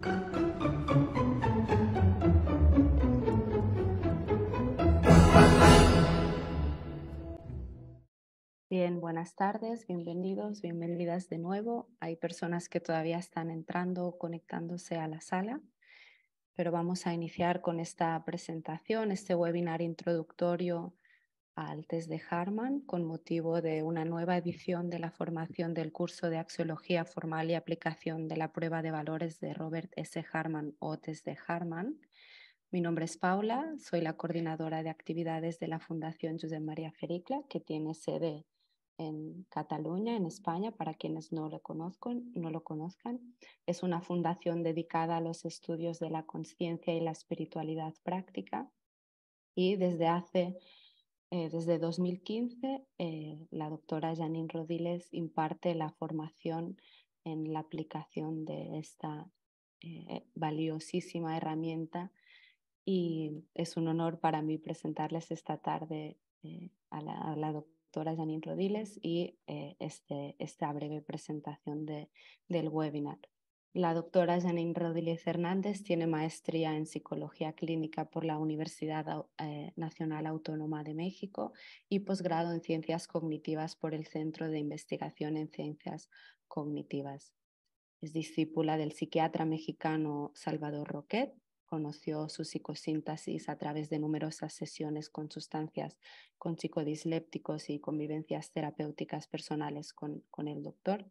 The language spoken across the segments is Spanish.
Bien, buenas tardes, bienvenidos, bienvenidas de nuevo. Hay personas que todavía están entrando o conectándose a la sala, pero vamos a iniciar con esta presentación, este webinar introductorio al test de Harman con motivo de una nueva edición de la formación del curso de Axiología Formal y Aplicación de la Prueba de Valores de Robert S. Harman o test de Harman. Mi nombre es Paula, soy la coordinadora de actividades de la Fundación Josep María Fericla, que tiene sede en Cataluña, en España, para quienes no lo conozcan. Es una fundación dedicada a los estudios de la conciencia y la espiritualidad práctica y desde 2015 la doctora Janine Rodiles imparte la formación en la aplicación de esta valiosísima herramienta y es un honor para mí presentarles esta tarde a la doctora Janine Rodiles y esta breve presentación del webinar. La doctora Janine Rodiles Hernández tiene maestría en Psicología Clínica por la Universidad Nacional Autónoma de México y posgrado en Ciencias Cognitivas por el Centro de Investigación en Ciencias Cognitivas. Es discípula del psiquiatra mexicano Salvador Roquet. Conoció su psicosíntesis a través de numerosas sesiones con sustancias, con psicodislépticos y convivencias terapéuticas personales con el doctor.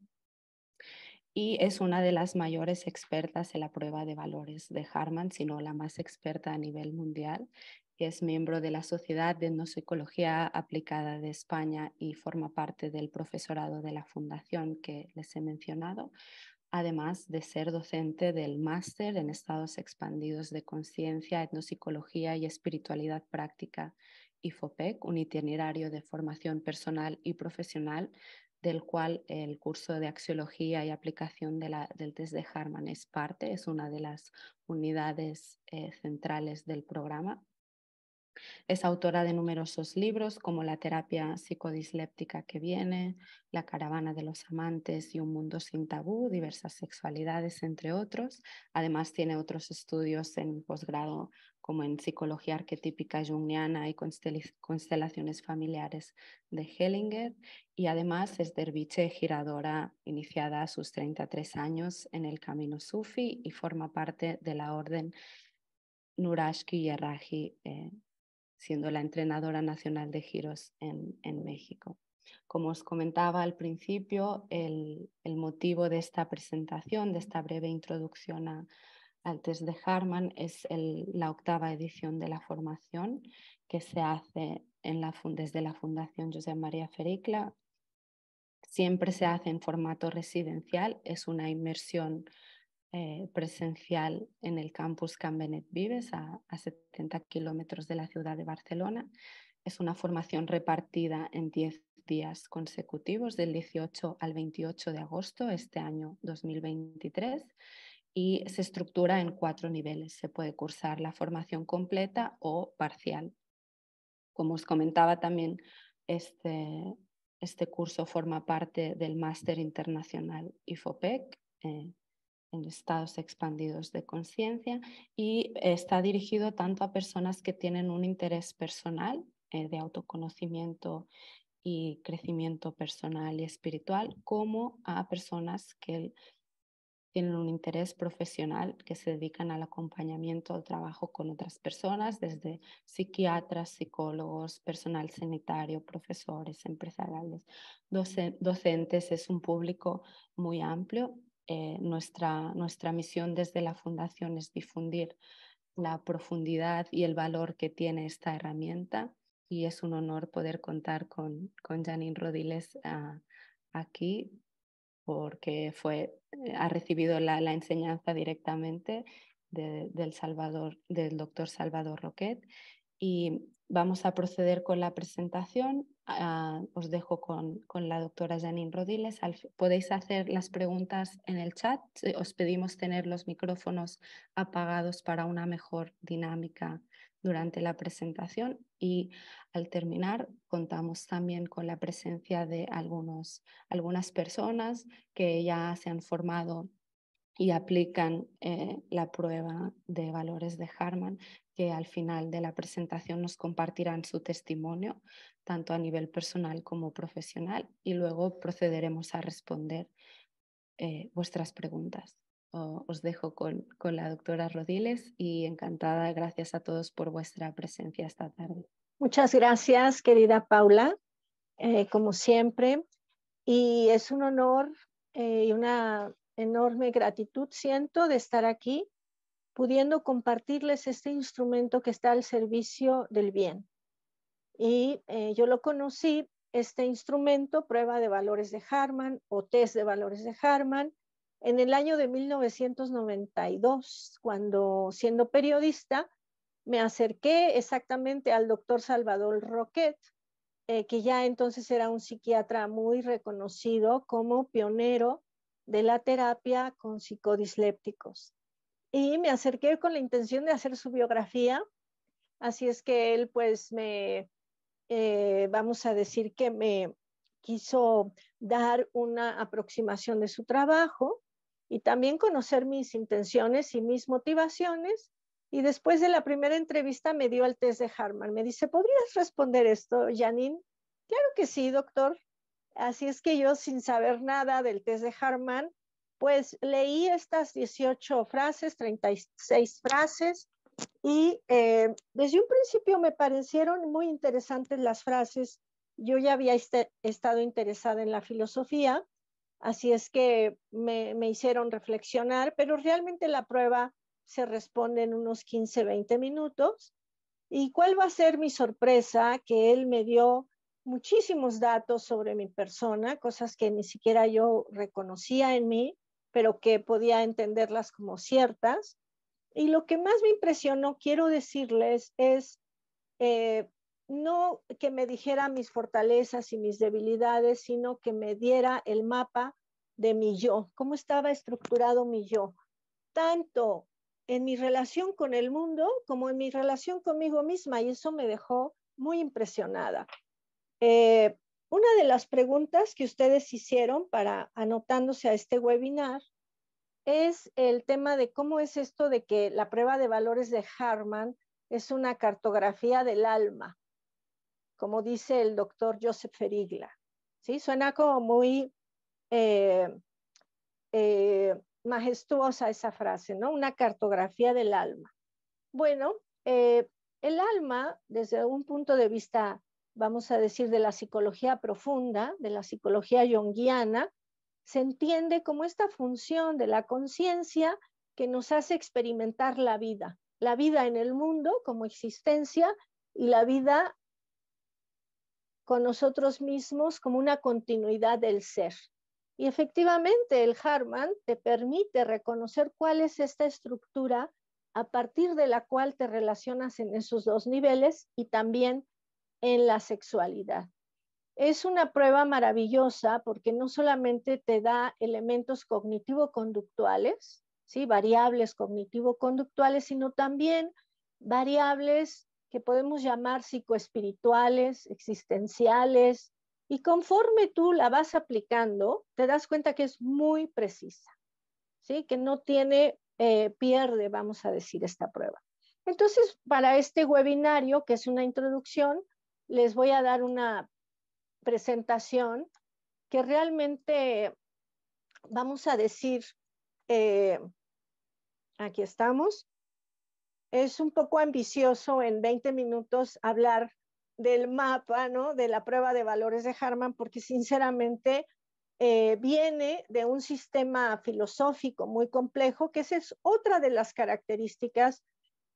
Y es una de las mayores expertas en la prueba de valores de Harman, si no la más experta a nivel mundial. Es miembro de la Sociedad de Etnopsicología Aplicada de España y forma parte del profesorado de la fundación que les he mencionado, además de ser docente del máster en estados expandidos de conciencia, etnopsicología y espiritualidad práctica IFOPEC, un itinerario de formación personal y profesional del cual el curso de axiología y aplicación del test de Harman es parte, es una de las unidades centrales del programa. Es autora de numerosos libros como La terapia psicodisléptica que viene, La caravana de los amantes y Un mundo sin tabú, diversas sexualidades, entre otros. Además tiene otros estudios en posgrado como en psicología arquetípica junguiana y constelaciones familiares de Hellinger, y además es derviche giradora iniciada a sus 33 años en el camino sufi y forma parte de la orden Nurashki Yerraji, siendo la entrenadora nacional de giros en México. Como os comentaba al principio, el motivo de esta presentación, de esta breve introducción al test de Harman, es la octava edición de la formación que se hace desde la Fundación Josep María Fericla. Siempre se hace en formato residencial, es una inmersión presencial en el campus Can Benet Vives, a 70 kilómetros de la ciudad de Barcelona. Es una formación repartida en 10 días consecutivos, del 18 al 28 de agosto, este año 2023, y se estructura en 4 niveles. Se puede cursar la formación completa o parcial. Como os comentaba también, este curso forma parte del Máster Internacional IFOPEC, en estados expandidos de conciencia, y está dirigido tanto a personas que tienen un interés personal de autoconocimiento y crecimiento personal y espiritual, como a personas que tienen un interés profesional, que se dedican al acompañamiento, al trabajo con otras personas, desde psiquiatras, psicólogos, personal sanitario, profesores, empresariales, docentes. Es un público muy amplio. Nuestra misión desde la Fundación es difundir la profundidad y el valor que tiene esta herramienta, y es un honor poder contar con Janine Rodiles aquí, porque ha recibido la enseñanza directamente del doctor Salvador Roquet. Y vamos a proceder con la presentación. Os dejo con la doctora Janine Rodiles. Podéis hacer las preguntas en el chat. Os pedimos tener los micrófonos apagados para una mejor dinámica durante la presentación, y al terminar contamos también con la presencia de algunas personas que ya se han formado y aplican la prueba de valores de Harman, que al final de la presentación nos compartirán su testimonio, tanto a nivel personal como profesional, y luego procederemos a responder vuestras preguntas. Os dejo con la doctora Rodiles y encantada, gracias a todos por vuestra presencia esta tarde. Muchas gracias, querida Paula, como siempre. Y es un honor y una enorme gratitud siento de estar aquí, pudiendo compartirles este instrumento que está al servicio del bien. Y yo lo conocí, este instrumento, prueba de valores de Harman o test de valores de Harman, en el año de 1992, cuando siendo periodista, me acerqué exactamente al doctor Salvador Roquet, que ya entonces era un psiquiatra muy reconocido como pionero de la terapia con psicodislépticos. Y me acerqué con la intención de hacer su biografía, así es que él pues vamos a decir que me quiso dar una aproximación de su trabajo y también conocer mis intenciones y mis motivaciones. Y después de la primera entrevista me dio el test de Harman. Me dice, ¿podrías responder esto, Janine? Claro que sí, doctor. Así es que yo, sin saber nada del test de Harman, pues leí estas 18 frases, 36 frases, y desde un principio me parecieron muy interesantes las frases. Yo ya había estado interesada en la filosofía, así es que me hicieron reflexionar, pero realmente la prueba se responde en unos 15, 20 minutos. ¿Y cuál va a ser mi sorpresa? Que él me dio muchísimos datos sobre mi persona, cosas que ni siquiera yo reconocía en mí, pero que podía entenderlas como ciertas. Y lo que más me impresionó, quiero decirles, es eh, no que me dijera mis fortalezas y mis debilidades, sino que me diera el mapa de mi yo, cómo estaba estructurado mi yo, tanto en mi relación con el mundo como en mi relación conmigo misma, y eso me dejó muy impresionada. Una de las preguntas que ustedes hicieron para anotándose a este webinar es el tema de cómo es esto de que la prueba de valores de Harman es una cartografía del alma, como dice el doctor Joseph Ferigla. ¿Sí? Suena como muy eh, majestuosa esa frase, ¿no? Una cartografía del alma. Bueno, el alma, desde un punto de vista, vamos a decir, de la psicología profunda, de la psicología junguiana, se entiende como esta función de la conciencia que nos hace experimentar la vida en el mundo como existencia y la vida con nosotros mismos como una continuidad del ser. Y efectivamente el Harman te permite reconocer cuál es esta estructura a partir de la cual te relacionas en esos dos niveles y también en la sexualidad. Es una prueba maravillosa porque no solamente te da elementos cognitivo-conductuales, ¿sí? Variables cognitivo-conductuales, sino también variables que podemos llamar psicoespirituales, existenciales, y conforme tú la vas aplicando, te das cuenta que es muy precisa, ¿sí? Que no tiene pierde, vamos a decir, esta prueba. Entonces, para este webinario, que es una introducción, les voy a dar una presentación que realmente, vamos a decir, aquí estamos, es un poco ambicioso en 20 minutos hablar del mapa, ¿no? De la prueba de valores de Harman, porque sinceramente viene de un sistema filosófico muy complejo, que esa es otra de las características,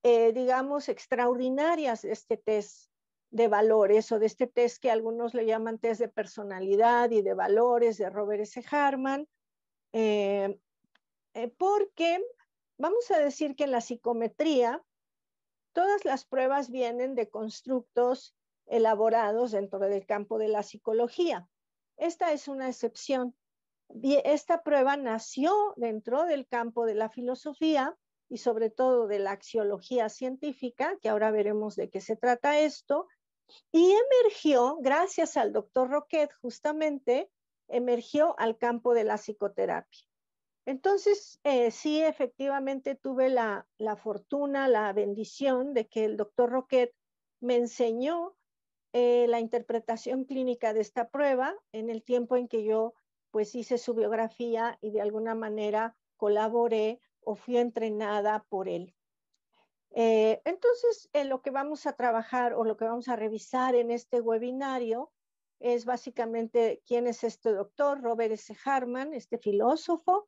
digamos, extraordinarias de este test de valores o de este test que algunos le llaman test de personalidad y de valores de Robert S. Harman, porque vamos a decir que en la psicometría todas las pruebas vienen de constructos elaborados dentro del campo de la psicología. Esta es una excepción. Esta prueba nació dentro del campo de la filosofía y sobre todo de la axiología científica, que ahora veremos de qué se trata esto, y emergió, gracias al doctor Roquet, justamente, emergió al campo de la psicoterapia. Entonces, sí, efectivamente tuve la fortuna, la bendición de que el doctor Roquet me enseñó la interpretación clínica de esta prueba en el tiempo en que yo pues hice su biografía y de alguna manera colaboré o fui entrenada por él. Entonces, lo que vamos a trabajar o lo que vamos a revisar en este webinario es básicamente quién es este doctor, Robert S. Hartman, este filósofo,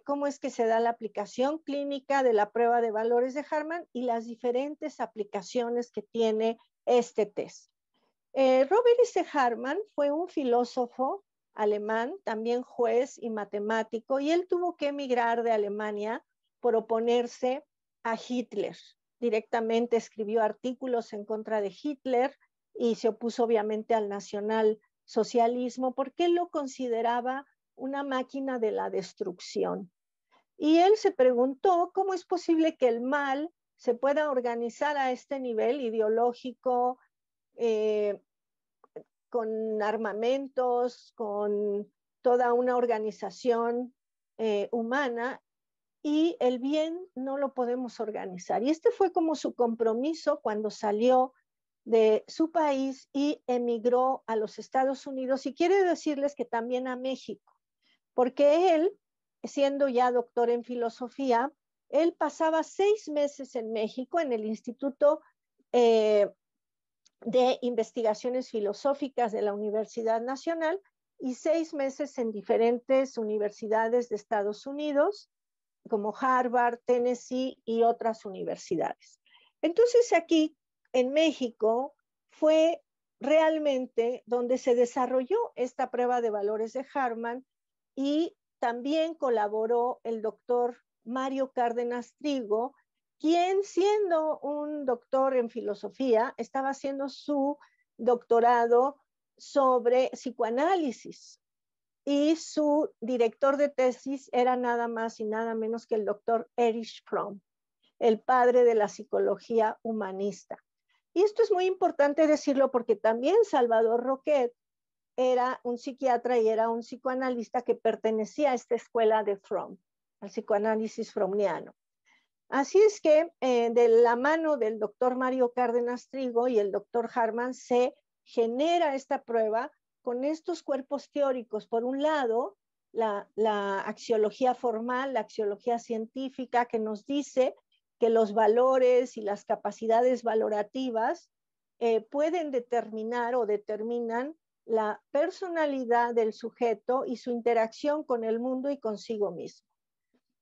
cómo es que se da la aplicación clínica de la prueba de valores de Hartman y las diferentes aplicaciones que tiene este test. Robert S. Hartman fue un filósofo alemán, también juez y matemático, y él tuvo que emigrar de Alemania por oponerse a Hitler. Directamente escribió artículos en contra de Hitler y se opuso obviamente al nacionalsocialismo porque él lo consideraba una máquina de la destrucción. Y él se preguntó cómo es posible que el mal se pueda organizar a este nivel ideológico, con armamentos, con toda una organización humana, y el bien no lo podemos organizar. Y este fue como su compromiso cuando salió de su país y emigró a los Estados Unidos, y quiere decirles que también a México, porque él, siendo ya doctor en filosofía, él pasaba 6 meses en México en el Instituto de Investigaciones Filosóficas de la Universidad Nacional y 6 meses en diferentes universidades de Estados Unidos, como Harvard, Tennessee y otras universidades. Entonces aquí en México fue realmente donde se desarrolló esta prueba de valores de Hartman, y también colaboró el doctor Mario Cárdenas Trigo, quien siendo un doctor en filosofía estaba haciendo su doctorado sobre psicoanálisis, y su director de tesis era nada más y nada menos que el doctor Erich Fromm, el padre de la psicología humanista. Y esto es muy importante decirlo porque también Salvador Roquet era un psiquiatra y era un psicoanalista que pertenecía a esta escuela de Fromm, al psicoanálisis frommiano. Así es que de la mano del doctor Mario Cárdenas Trigo y el doctor Hartman se genera esta prueba con estos cuerpos teóricos. Por un lado, la axiología formal, la axiología científica, que nos dice que los valores y las capacidades valorativas pueden determinar o determinan la personalidad del sujeto y su interacción con el mundo y consigo mismo.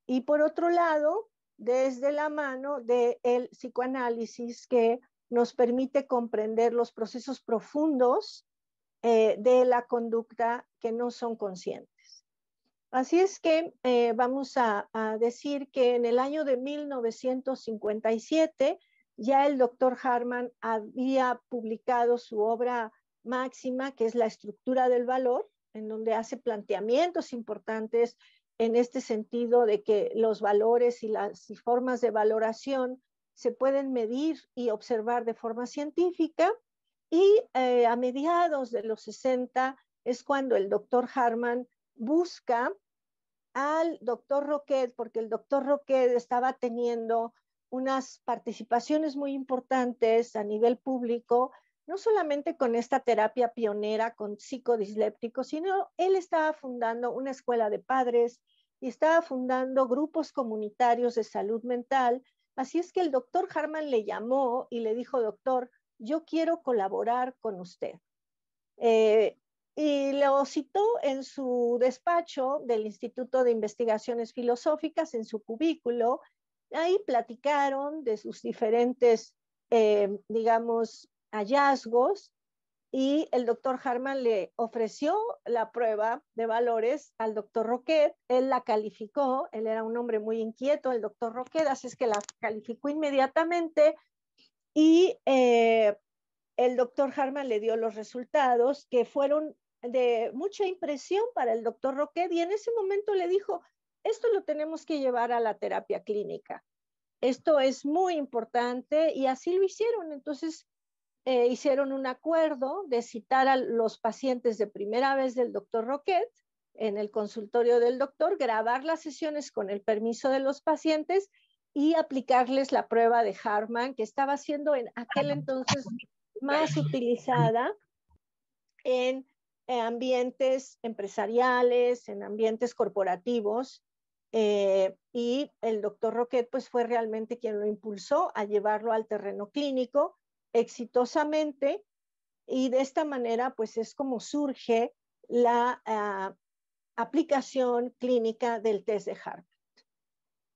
Y por otro lado, desde la mano del psicoanálisis, que nos permite comprender los procesos profundos de la conducta que no son conscientes. Así es que vamos a decir que en el año de 1957 ya el doctor Hartman había publicado su obra máxima, que es La estructura del valor, en donde hace planteamientos importantes en este sentido de que los valores y las formas de valoración se pueden medir y observar de forma científica. Y a mediados de los 60 es cuando el doctor Hartman busca al doctor Roquet, porque el doctor Roquet estaba teniendo unas participaciones muy importantes a nivel público, no solamente con esta terapia pionera con psicodislépticos, sino él estaba fundando una escuela de padres y estaba fundando grupos comunitarios de salud mental. Así es que el doctor Hartman le llamó y le dijo: doctor, yo quiero colaborar con usted. Y lo citó en su despacho del Instituto de Investigaciones Filosóficas, en su cubículo. Ahí platicaron de sus diferentes, digamos, hallazgos, y el doctor Hartman le ofreció la prueba de valores al doctor Roquet. Él la calificó, él era un hombre muy inquieto, el doctor Roquet, así es que la calificó inmediatamente, y el doctor Hartman le dio los resultados, que fueron de mucha impresión para el doctor Roquet, y en ese momento le dijo: esto lo tenemos que llevar a la terapia clínica, esto es muy importante, y así lo hicieron. Entonces hicieron un acuerdo de citar a los pacientes de primera vez del doctor Roquet, en el consultorio del doctor, grabar las sesiones con el permiso de los pacientes y aplicarles la prueba de Hartman, que estaba siendo en aquel entonces más utilizada en ambientes empresariales, en ambientes corporativos, y el doctor Roquet pues fue realmente quien lo impulsó a llevarlo al terreno clínico exitosamente, y de esta manera pues es como surge la aplicación clínica del test de Hartman.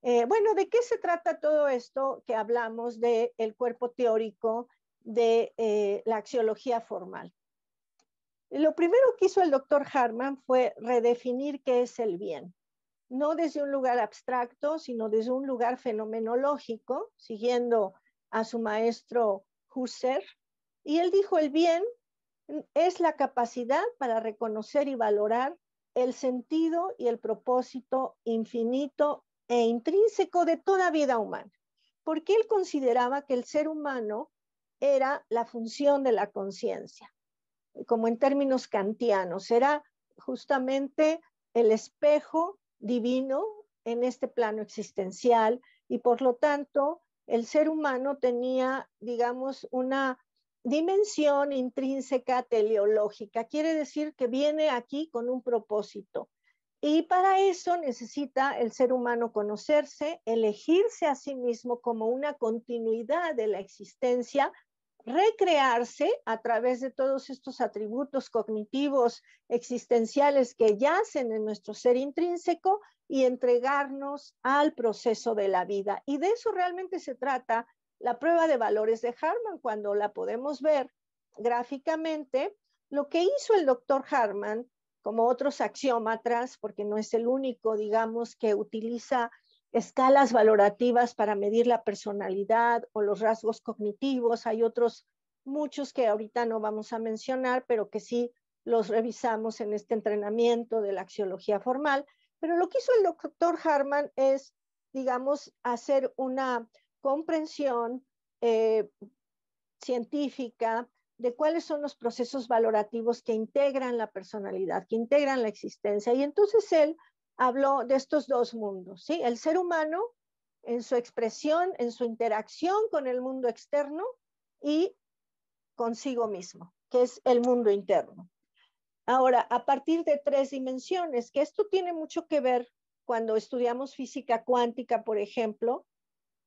Bueno, ¿de qué se trata todo esto que hablamos del cuerpo teórico de la axiología formal? Lo primero que hizo el doctor Hartman fue redefinir qué es el bien, no desde un lugar abstracto, sino desde un lugar fenomenológico, siguiendo a su maestro Husserl. Y él dijo, el bien es la capacidad para reconocer y valorar el sentido y el propósito infinito e intrínseco de toda vida humana, porque él consideraba que el ser humano era la función de la conciencia, como en términos kantianos, era justamente el espejo divino en este plano existencial, y por lo tanto el ser humano tenía, digamos, una dimensión intrínseca teleológica, quiere decir que viene aquí con un propósito. Y para eso necesita el ser humano conocerse, elegirse a sí mismo como una continuidad de la existencia, recrearse a través de todos estos atributos cognitivos existenciales que yacen en nuestro ser intrínseco y entregarnos al proceso de la vida. Y de eso realmente se trata la prueba de valores de Hartman. Cuando la podemos ver gráficamente, lo que hizo el doctor Hartman, como otros axiómatras, porque no es el único, digamos, que utiliza escalas valorativas para medir la personalidad o los rasgos cognitivos. Hay otros muchos que ahorita no vamos a mencionar, pero que sí los revisamos en este entrenamiento de la axiología formal. Pero lo que hizo el doctor Hartman es, digamos, hacer una comprensión científica de cuáles son los procesos valorativos que integran la personalidad, que integran la existencia. Y entonces él habló de estos dos mundos, ¿sí? El ser humano en su expresión, en su interacción con el mundo externo y consigo mismo, que es el mundo interno. Ahora, a partir de 3 dimensiones, que esto tiene mucho que ver cuando estudiamos física cuántica, por ejemplo,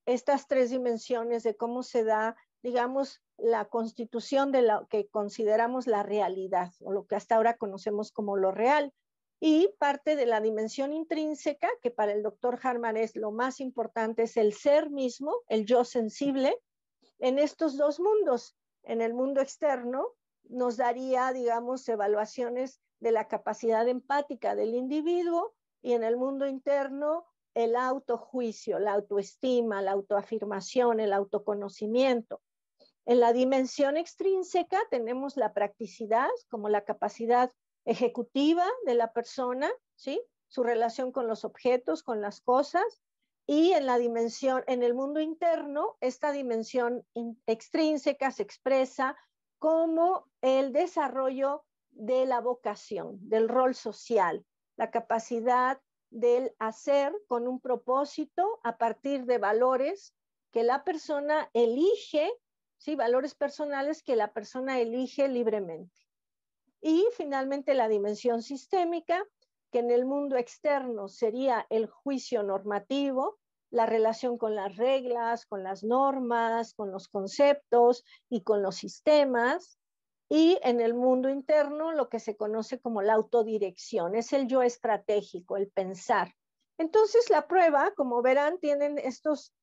estas 3 dimensiones de cómo se da, digamos, la constitución de lo que consideramos la realidad, o lo que hasta ahora conocemos como lo real, y parte de la dimensión intrínseca, que para el doctor Hartman es lo más importante, es el ser mismo, el yo sensible, en estos dos mundos. En el mundo externo nos daría, digamos, evaluaciones de la capacidad empática del individuo, y en el mundo interno el autojuicio, la autoestima, la autoafirmación, el autoconocimiento. En la dimensión extrínseca tenemos la practicidad como la capacidad ejecutiva de la persona, ¿sí? Su relación con los objetos, con las cosas. Y en la dimensión, en el mundo interno, esta dimensión extrínseca se expresa como el desarrollo de la vocación, del rol social, la capacidad del hacer con un propósito a partir de valores que la persona elige, ¿sí? Valores personales que la persona elige libremente. Y finalmente la dimensión sistémica, que en el mundo externo sería el juicio normativo, la relación con las reglas, con las normas, con los conceptos y con los sistemas. Y en el mundo interno lo que se conoce como la autodirección, es el yo estratégico, el pensar. Entonces la prueba, como verán, tienen estas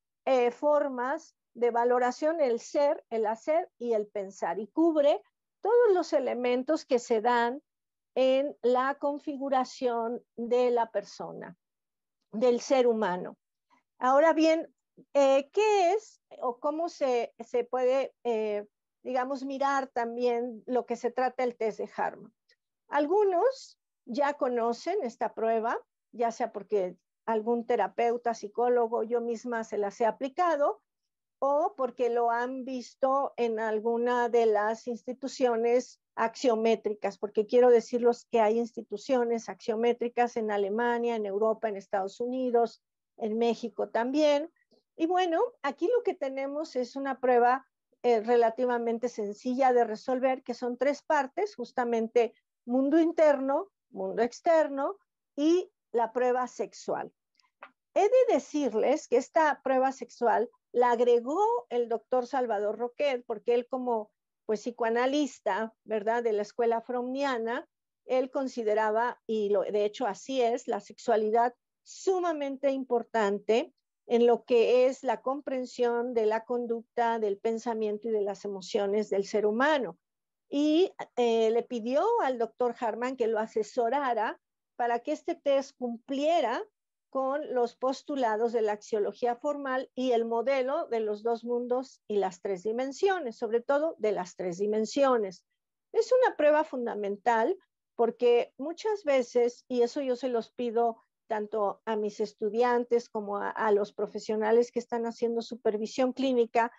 formas de valoración: el ser, el hacer y el pensar, y cubre todos los elementos que se dan en la configuración de la persona, del ser humano. Ahora bien, ¿qué es o cómo se puede, digamos, mirar también lo que se trata el test de Hartman? Algunos ya conocen esta prueba, ya sea porque algún terapeuta, psicólogo, yo misma se las he aplicado, o porque lo han visto en alguna de las instituciones axiométricas, porque quiero decirles que hay instituciones axiométricas en Alemania, en Europa, en Estados Unidos, en México también. Y bueno, aquí lo que tenemos es una prueba relativamente sencilla de resolver, que son 3 partes, justamente mundo interno, mundo externo y la prueba sexual. He de decirles que esta prueba sexual la agregó el doctor Salvador Roquet, porque él como pues psicoanalista, ¿verdad?, de la escuela freudiana, él consideraba, y de hecho así es, la sexualidad sumamente importante en lo que es la comprensión de la conducta, del pensamiento y de las emociones del ser humano. Y le pidió al doctor Hartmann que lo asesorara para que este test cumpliera con los postulados de la axiología formal y el modelo de los 2 mundos y las 3 dimensiones, sobre todo de las 3 dimensiones. Es una prueba fundamental porque muchas veces, y eso yo se los pido tanto a mis estudiantes como a los profesionales que están haciendo supervisión clínica,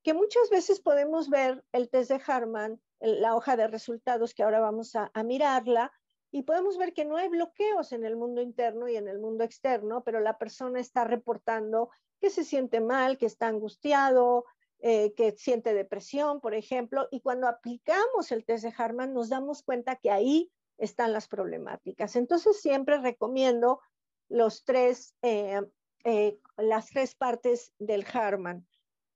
que muchas veces podemos ver el test de Hartmann, la hoja de resultados que ahora vamos a mirarla, y podemos ver que no hay bloqueos en el mundo interno y en el mundo externo, pero la persona está reportando que se siente mal, que está angustiado, que siente depresión, por ejemplo, y cuando aplicamos el test de Hartmann nos damos cuenta que ahí están las problemáticas. Entonces siempre recomiendo las 3 partes del Hartmann.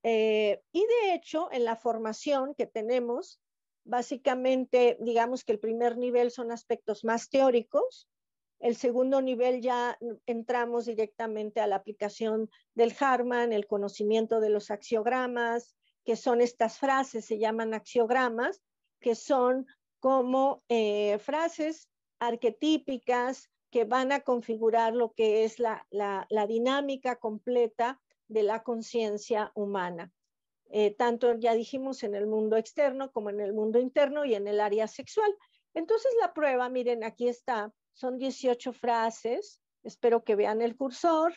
Y de hecho, en la formación que tenemos, básicamente, digamos que el primer nivel son aspectos más teóricos, el segundo nivel ya entramos directamente a la aplicación del Hartmann, el conocimiento de los axiogramas, que son estas frases, se llaman axiogramas, que son como frases arquetípicas que van a configurar lo que es la dinámica completa de la conciencia humana. Tanto ya dijimos en el mundo externo como en el mundo interno y en el área sexual. Entonces la prueba, miren, aquí está, son 18 frases, espero que vean el cursor,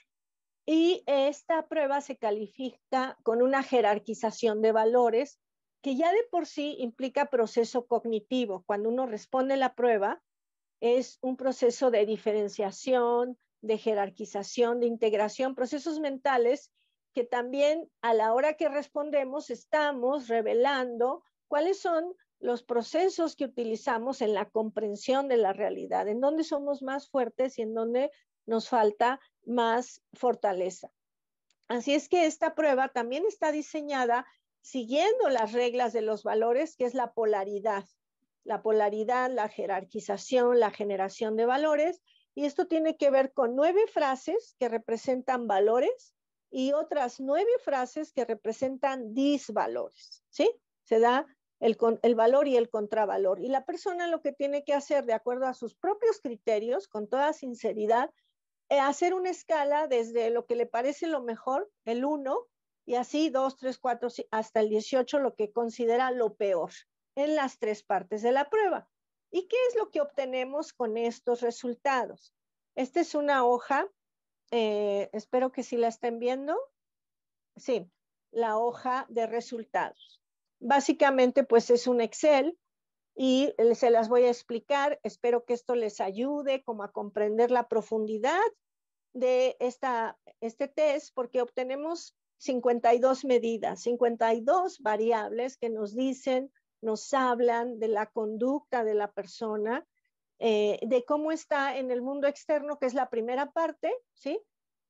y esta prueba se califica con una jerarquización de valores que ya de por sí implica proceso cognitivo. Cuando uno responde la prueba, es un proceso de diferenciación, de jerarquización, de integración, procesos mentales que también a la hora que respondemos estamos revelando cuáles son los procesos que utilizamos en la comprensión de la realidad, en dónde somos más fuertes y en dónde nos falta más fortaleza. Así es que esta prueba también está diseñada siguiendo las reglas de los valores, que es la polaridad, la jerarquización, la generación de valores, y esto tiene que ver con 9 frases que representan valores y otras 9 frases que representan disvalores, ¿sí? Se da el valor y el contravalor. Y la persona lo que tiene que hacer, de acuerdo a sus propios criterios, con toda sinceridad, hacer una escala desde lo que le parece lo mejor, el 1, y así 2, 3, 4, hasta el 18, lo que considera lo peor en las 3 partes de la prueba. ¿Y qué es lo que obtenemos con estos resultados? Esta es una hoja, espero que sí la estén viendo. Sí, la hoja de resultados. Básicamente, pues es un Excel y se las voy a explicar. Espero que esto les ayude como a comprender la profundidad de este test, porque obtenemos 52 medidas, 52 variables que nos dicen, nos hablan de la conducta de la persona, de cómo está en el mundo externo, que es la primera parte, ¿sí?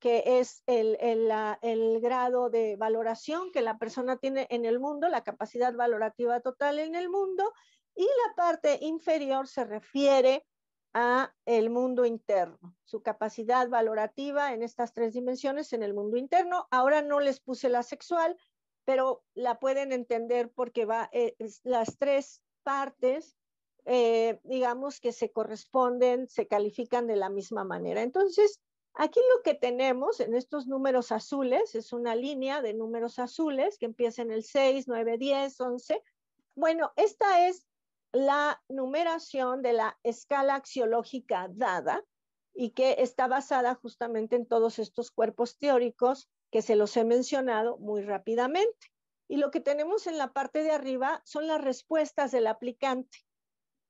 Que es el grado de valoración que la persona tiene en el mundo, la capacidad valorativa total en el mundo, y la parte inferior se refiere a el mundo interno, su capacidad valorativa en estas 3 dimensiones en el mundo interno. Ahora no les puse la sexual, pero la pueden entender porque las 3 partes, digamos que se corresponden, se califican de la misma manera. Entonces, aquí lo que tenemos en estos números azules es una línea de números azules que empieza en el 6, 9, 10, 11. Bueno, esta es la numeración de la escala axiológica dada y que está basada justamente en todos estos cuerpos teóricos que se los he mencionado muy rápidamente. Y lo que tenemos en la parte de arriba son las respuestas del aplicante.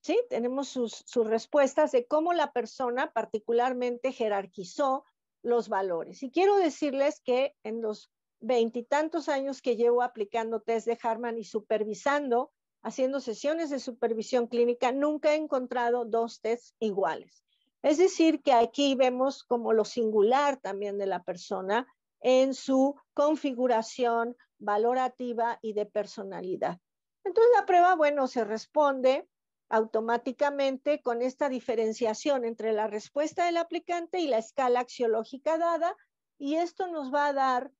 ¿Sí? Tenemos sus respuestas de cómo la persona particularmente jerarquizó los valores. Y quiero decirles que en los 20 y tantos años que llevo aplicando test de Harman y supervisando, haciendo sesiones de supervisión clínica, nunca he encontrado dos tests iguales. Es decir, que aquí vemos como lo singular también de la persona en su configuración valorativa y de personalidad. Entonces la prueba, bueno, se responde automáticamente con esta diferenciación entre la respuesta del aplicante y la escala axiológica dada, y esto nos va a dar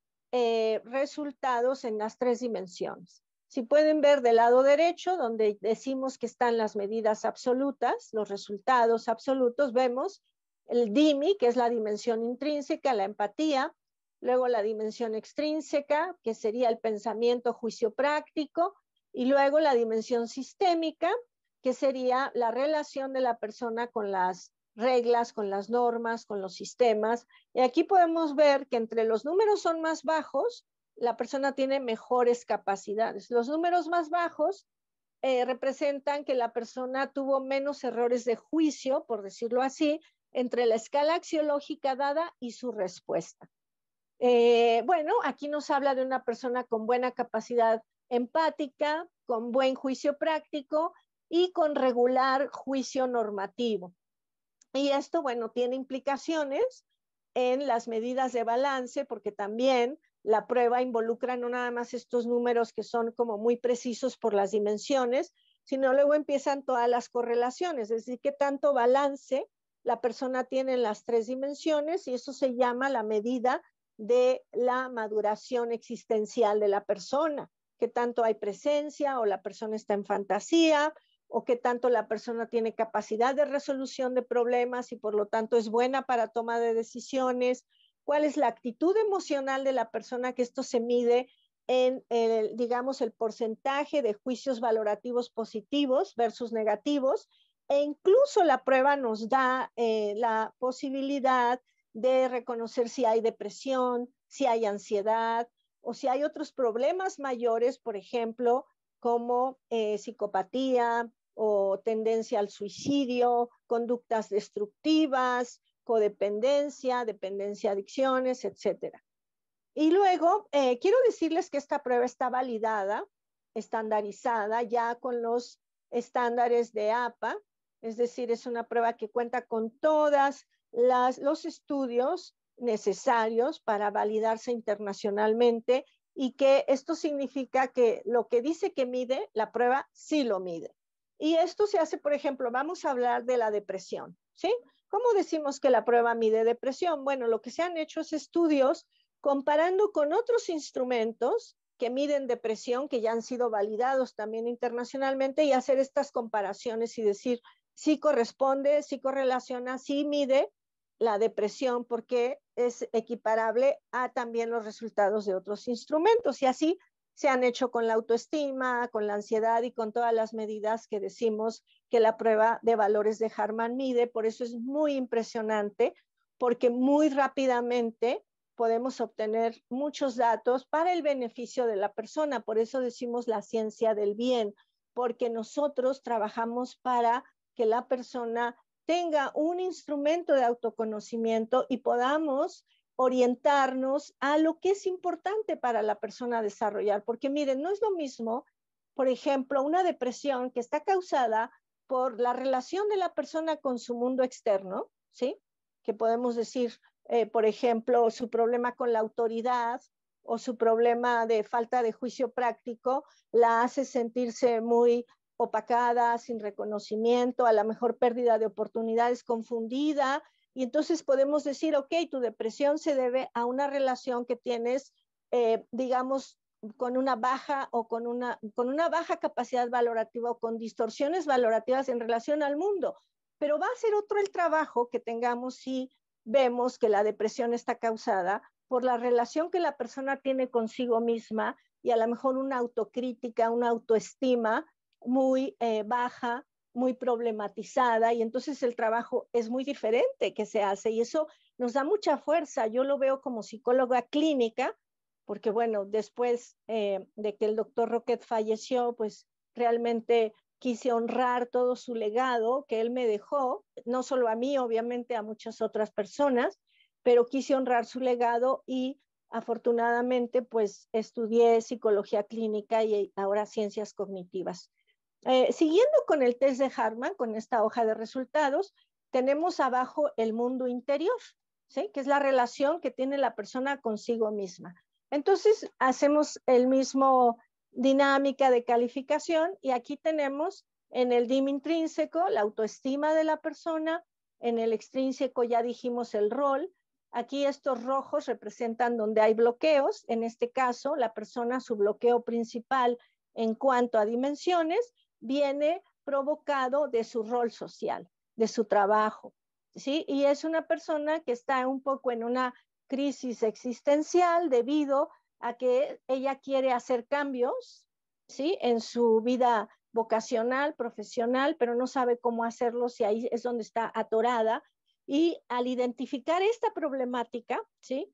resultados en las 3 dimensiones. Si pueden ver del lado derecho, donde decimos que están las medidas absolutas, los resultados absolutos, vemos el DIMI, que es la dimensión intrínseca, la empatía, luego la dimensión extrínseca, que sería el pensamiento, juicio práctico, y luego la dimensión sistémica, que sería la relación de la persona con las reglas, con las normas, con los sistemas. Y aquí podemos ver que entre los números son más bajos, la persona tiene mejores capacidades. Los números más bajos representan que la persona tuvo menos errores de juicio, por decirlo así, entre la escala axiológica dada y su respuesta. Bueno, aquí nos habla de una persona con buena capacidad empática, con buen juicio práctico y con regular juicio normativo. Y esto, bueno, tiene implicaciones en las medidas de balance, porque también la prueba involucra no nada más estos números que son como muy precisos por las dimensiones, sino luego empiezan todas las correlaciones, es decir, qué tanto balance la persona tiene en las 3 dimensiones, y eso se llama la medida de la maduración existencial de la persona, qué tanto hay presencia o la persona está en fantasía, o qué tanto la persona tiene capacidad de resolución de problemas y por lo tanto es buena para toma de decisiones, cuál es la actitud emocional de la persona, que esto se mide en digamos, el porcentaje de juicios valorativos positivos versus negativos, e incluso la prueba nos da la posibilidad de reconocer si hay depresión, si hay ansiedad o si hay otros problemas mayores, por ejemplo, como psicopatía o tendencia al suicidio, conductas destructivas, codependencia, dependencia, adicciones, etcétera. Y luego, quiero decirles que esta prueba está validada, estandarizada ya con los estándares de APA, es decir, es una prueba que cuenta con todos los estudios necesarios para validarse internacionalmente, y que esto significa que lo que dice que mide, la prueba sí lo mide. Y esto se hace, por ejemplo, vamos a hablar de la depresión, ¿sí? ¿Cómo decimos que la prueba mide depresión? Bueno, lo que se han hecho es estudios comparando con otros instrumentos que miden depresión, que ya han sido validados también internacionalmente, y hacer estas comparaciones y decir si corresponde, si correlaciona, si mide la depresión, porque es equiparable a también los resultados de otros instrumentos. Y así se han hecho con la autoestima, con la ansiedad y con todas las medidas que decimos que la prueba de valores de Harman mide. Por eso es muy impresionante, porque muy rápidamente podemos obtener muchos datos para el beneficio de la persona. Por eso decimos la ciencia del bien, porque nosotros trabajamos para que la persona tenga un instrumento de autoconocimiento y podamos orientarnos a lo que es importante para la persona desarrollar. Porque miren, no es lo mismo, por ejemplo, una depresión que está causada por la relación de la persona con su mundo externo, ¿sí? Que podemos decir, por ejemplo, su problema con la autoridad o su problema de falta de juicio práctico la hace sentirse muy opacada, sin reconocimiento, a lo mejor pérdida de oportunidades, confundida, y entonces podemos decir, ok, tu depresión se debe a una relación que tienes, digamos, con una baja o con una baja capacidad valorativa o con distorsiones valorativas en relación al mundo. Pero va a ser otro el trabajo que tengamos si vemos que la depresión está causada por la relación que la persona tiene consigo misma, y a lo mejor una autocrítica, una autoestima muy baja, muy problematizada, y entonces el trabajo es muy diferente que se hace, y eso nos da mucha fuerza. Yo lo veo como psicóloga clínica, porque bueno, después de que el doctor Roquet falleció, pues realmente quise honrar todo su legado que él me dejó, no solo a mí, obviamente a muchas otras personas, pero quise honrar su legado y afortunadamente pues estudié psicología clínica y ahora ciencias cognitivas. Siguiendo con el test de Hartman, con esta hoja de resultados, tenemos abajo el mundo interior, ¿sí? Que es la relación que tiene la persona consigo misma. Entonces, hacemos el mismo dinámica de calificación y aquí tenemos en el DIM intrínseco la autoestima de la persona, en el extrínseco ya dijimos el rol. Aquí estos rojos representan donde hay bloqueos, en este caso la persona, su bloqueo principal en cuanto a dimensiones viene provocado de su rol social, de su trabajo, ¿sí? Y es una persona que está un poco en una crisis existencial debido a que ella quiere hacer cambios, ¿sí? En su vida vocacional, profesional, pero no sabe cómo hacerlos y ahí es donde está atorada. Y al identificar esta problemática, ¿sí?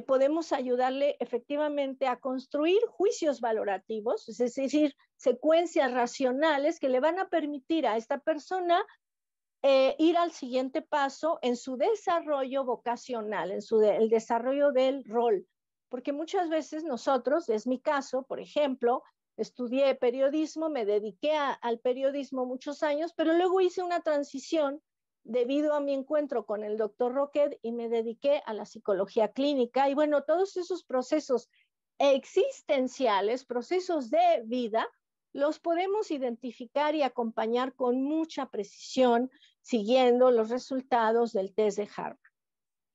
Podemos ayudarle efectivamente a construir juicios valorativos, es decir, secuencias racionales que le van a permitir a esta persona ir al siguiente paso en su desarrollo vocacional, en el desarrollo del rol. Porque muchas veces nosotros, es mi caso, por ejemplo, estudié periodismo, me dediqué al periodismo muchos años, pero luego hice una transición debido a mi encuentro con el doctor Roquet y me dediqué a la psicología clínica. Y bueno, todos esos procesos existenciales, procesos de vida, los podemos identificar y acompañar con mucha precisión siguiendo los resultados del test de Hartman.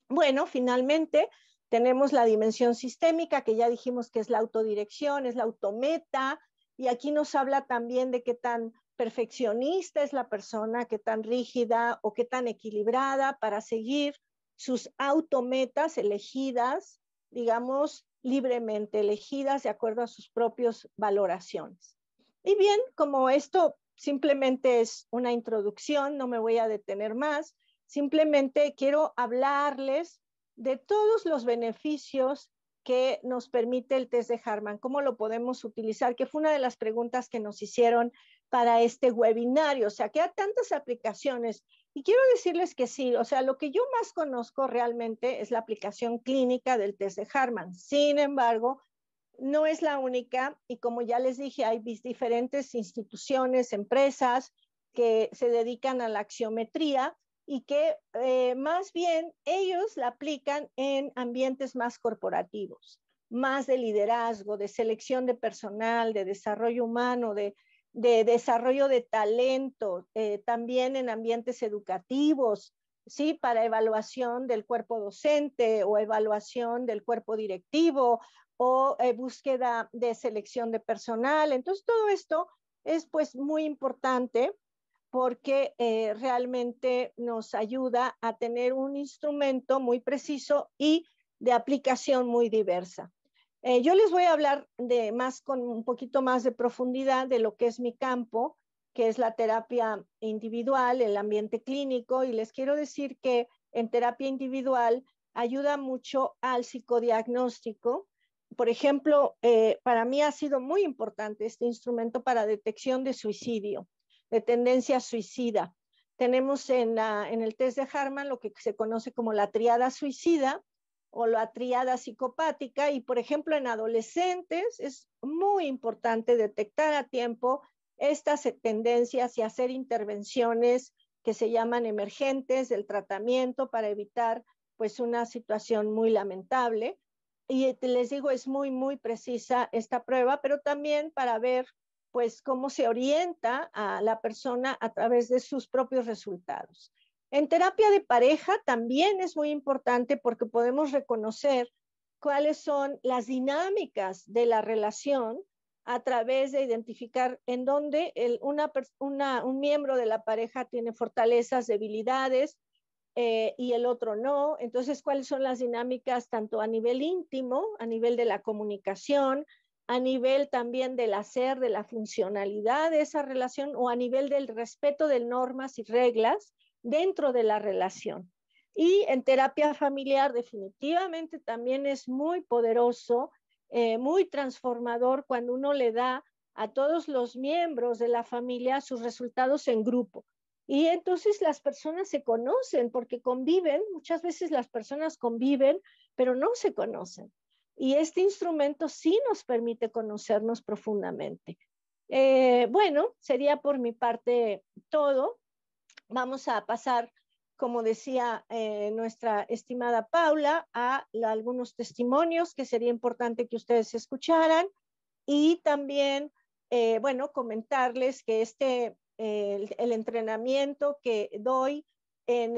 Bueno, finalmente tenemos la dimensión sistémica, que ya dijimos que es la autodirección, es la autometa, y aquí nos habla también de qué tan perfeccionista es la persona, qué tan rígida o qué tan equilibrada para seguir sus autometas elegidas, digamos, libremente elegidas de acuerdo a sus propias valoraciones. Y bien, como esto simplemente es una introducción, no me voy a detener más, simplemente quiero hablarles de todos los beneficios que nos permite el test de Hartman, cómo lo podemos utilizar, que fue una de las preguntas que nos hicieron para este webinario, o sea, que hay tantas aplicaciones. Y quiero decirles que sí, o sea, lo que yo más conozco realmente es la aplicación clínica del test de Hartman. Sin embargo, no es la única y como ya les dije, hay diferentes instituciones, empresas que se dedican a la axiometría y que más bien ellos la aplican en ambientes más corporativos, más de liderazgo, de selección de personal, de desarrollo humano, de desarrollo de talento, también en ambientes educativos, ¿sí? Para evaluación del cuerpo docente o evaluación del cuerpo directivo o búsqueda de selección de personal. Entonces, todo esto es pues muy importante porque realmente nos ayuda a tener un instrumento muy preciso y de aplicación muy diversa. Yo les voy a hablar con un poquito más de profundidad de lo que es mi campo, que es la terapia individual, el ambiente clínico, y les quiero decir que en terapia individual ayuda mucho al psicodiagnóstico. Por ejemplo, para mí ha sido muy importante este instrumento para detección de suicidio, de tendencia suicida. Tenemos en el test de Hartman lo que se conoce como la triada suicida o la triada psicopática, y por ejemplo en adolescentes es muy importante detectar a tiempo estas tendencias y hacer intervenciones que se llaman emergentes del tratamiento para evitar pues una situación muy lamentable. Y les digo, es muy, muy precisa esta prueba, pero también para ver pues cómo se orienta a la persona a través de sus propios resultados. En terapia de pareja también es muy importante porque podemos reconocer cuáles son las dinámicas de la relación a través de identificar en dónde un miembro de la pareja tiene fortalezas, debilidades, y el otro no. Entonces, ¿cuáles son las dinámicas tanto a nivel íntimo, a nivel de la comunicación, a nivel también del hacer, de la funcionalidad de esa relación o a nivel del respeto de normas y reglas dentro de la relación? Y en terapia familiar definitivamente también es muy poderoso, muy transformador cuando uno le da a todos los miembros de la familia sus resultados en grupo. Y entonces las personas se conocen porque conviven, muchas veces las personas conviven, pero no se conocen. Y este instrumento sí nos permite conocernos profundamente. Bueno, sería por mi parte todo. Vamos a pasar, como decía nuestra estimada Paula, a algunos testimonios que sería importante que ustedes escucharan y también, bueno, comentarles que el entrenamiento que doy en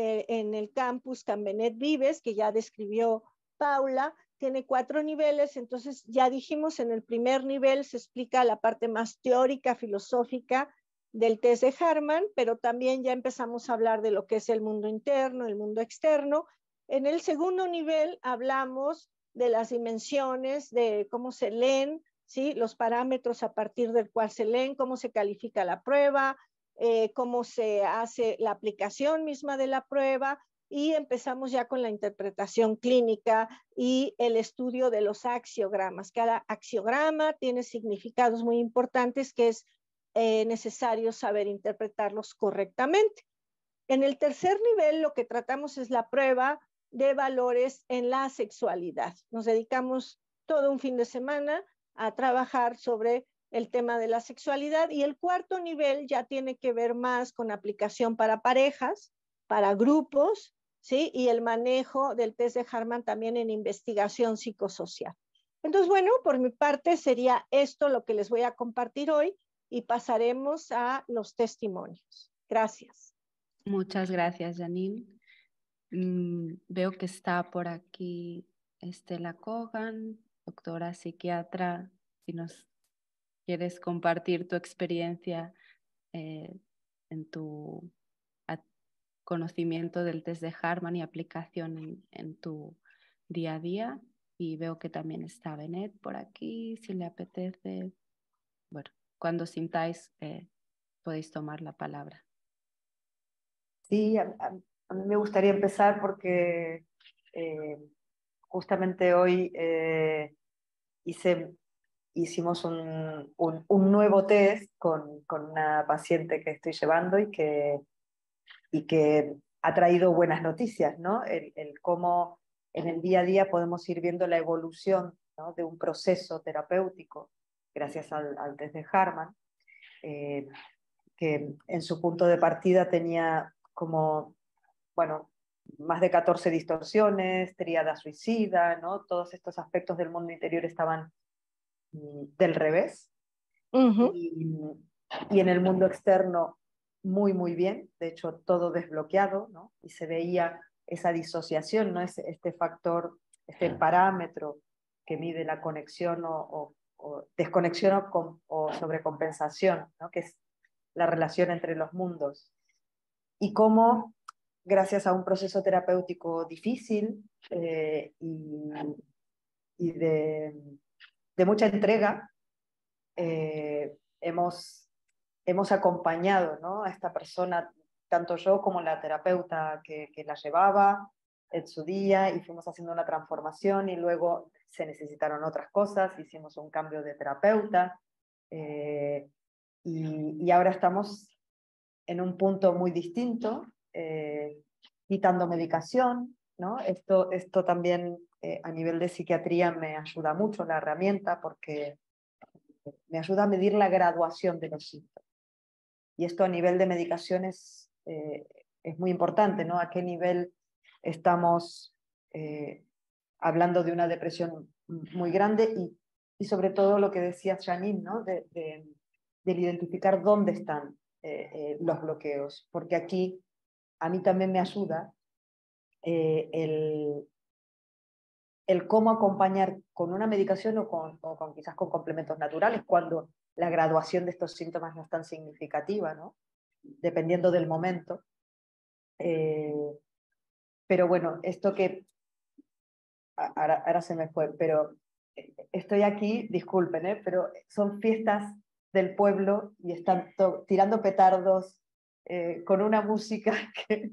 el campus Cambenet Vives, que ya describió Paula, tiene 4 niveles, entonces ya dijimos en el primer nivel se explica la parte más teórica, filosófica del test de Harman, pero también ya empezamos a hablar de lo que es el mundo interno, el mundo externo. En el segundo nivel hablamos de las dimensiones, de cómo se leen, ¿sí? Los parámetros a partir del cual se leen, cómo se califica la prueba, cómo se hace la aplicación misma de la prueba, y empezamos ya con la interpretación clínica y el estudio de los axiogramas. Cada axiograma tiene significados muy importantes que es necesario saber interpretarlos correctamente. En el tercer nivel lo que tratamos es la prueba de valores en la sexualidad. Nos dedicamos todo un fin de semana a trabajar sobre el tema de la sexualidad, y el cuarto nivel ya tiene que ver más con aplicación para parejas, para grupos, ¿sí? Y el manejo del test de Harman también en investigación psicosocial. Entonces, bueno, por mi parte sería esto lo que les voy a compartir hoy y pasaremos a los testimonios. Gracias. Muchas gracias, Janine. Veo que está por aquí Estela Kogan, doctora psiquiatra, si nos quieres compartir tu experiencia en tu conocimiento del test de Harman y aplicación en tu día a día. Y veo que también está Benet por aquí, si le apetece. Bueno, cuando sintáis, podéis tomar la palabra. Sí, a mí me gustaría empezar porque justamente hoy hicimos un nuevo test con una paciente que estoy llevando y que ha traído buenas noticias, ¿no? El cómo en el día a día podemos ir viendo la evolución, ¿no?, de un proceso terapéutico gracias al test de Harman, que en su punto de partida tenía como, bueno, más de 14 distorsiones, tríada suicida, ¿no? Todos estos aspectos del mundo interior estaban del revés. Y en el mundo externo muy, muy bien, de hecho todo desbloqueado, ¿no? Y se veía esa disociación, ¿no? Este factor, este parámetro que mide la conexión o desconexión o sobrecompensación, ¿no?, que es la relación entre los mundos. Y cómo, gracias a un proceso terapéutico difícil y de mucha entrega, hemos acompañado, ¿no?, a esta persona, tanto yo como la terapeuta que la llevaba en su día, y fuimos haciendo una transformación y luego se necesitaron otras cosas, hicimos un cambio de terapeuta y ahora estamos en un punto muy distinto, quitando medicación, ¿no? Esto también a nivel de psiquiatría me ayuda mucho la herramienta porque me ayuda a medir la graduación de los síntomas. Y esto a nivel de medicación es muy importante, ¿no? A qué nivel estamos hablando de una depresión muy grande y sobre todo lo que decía Janine, ¿no?, del identificar dónde están los bloqueos, porque aquí a mí también me ayuda el cómo acompañar con una medicación o con quizás con complementos naturales cuando la graduación de estos síntomas no es tan significativa, ¿no?, dependiendo del momento. Pero bueno, esto que ahora se me fue, pero estoy aquí, disculpen, pero son fiestas del pueblo y están tirando petardos con una música que